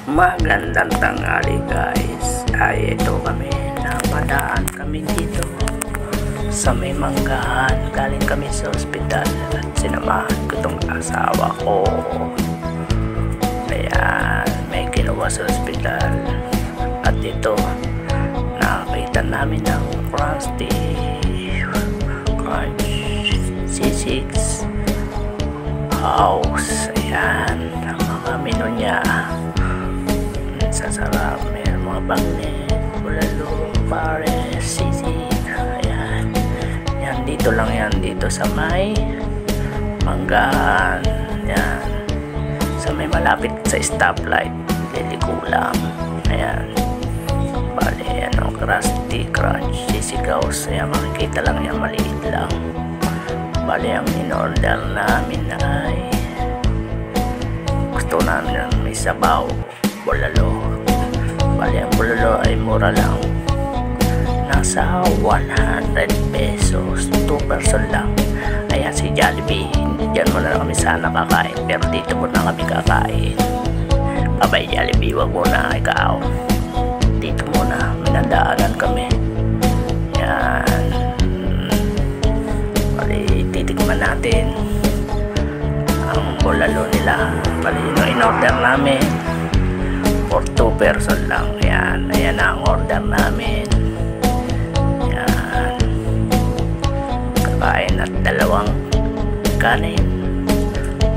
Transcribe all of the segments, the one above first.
Magandang tanghali guys. Ay ito kami, napadaan kami dito sa may Manggahan. Galing kami sa ospital at sinamahan ko itong asawa ko. Ayan, may ginawa sa ospital. At ito, nakakita namin ng Krusty Crunch C6 House. Ayan, ang mga menu niya. Sasarap, may mga bagnet, bulalo, pares, sisig. Ayan, yan dito lang yan, dito sa may Manggahan. Yan, sa may malapit sa stoplight, liliko lang. Ayan, bali yan ang Krusty Crunch Sisig House. Ayan, makikita lang yan, maliit lang. Bali ang in-order namin ay gusto namin ng may sabaw, bulalo. Bali ang bulalo ay mura lang, nasa 100 pesos, 2 person lang. Ayan si Jollibee, dyan muna kami sana kakain, pero dito muna kami kakain. Babay Jollibee, wag muna ikaw, dito muna, minadaanan kami. Yan, bali titikman natin ang bulalo nila. Bali yung in-order namin for 2 person lang. Ayan, ayan ang order namin. Ayan, kakain at 2 kanin,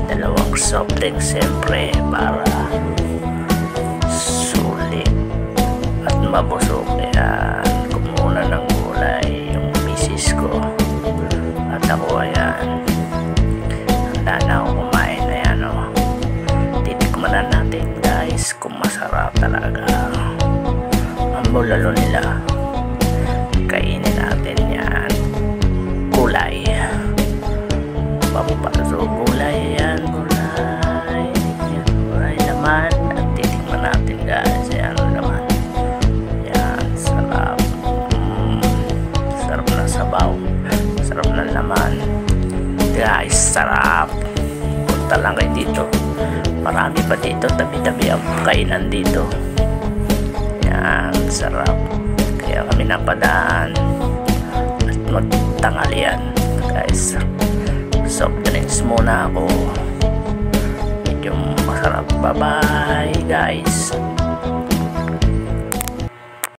2 soft drink siyempre para sulit at mabusog. Ayan, kumuna ng gulay yung misis ko at ako. Ayan, handa na ako kumain. Ayan o, titikman na natin guys kung masarap talaga ang bulalo nila. Kainin natin yan, gulay, pampaso gulay. Yan, gulay, yan, gulay naman. At titikman natin guys. Yan naman, yan, sarap. Sarap na sabaw, sarap na naman guys, sarap. Punta lang kayo dito, marami pa dito, tabi-tabi ang kainan dito. Yan, sarap. Kaya kami napadaan at magtanghalian guys. Soft drinks muna ako, medyo masarap. Bye bye guys.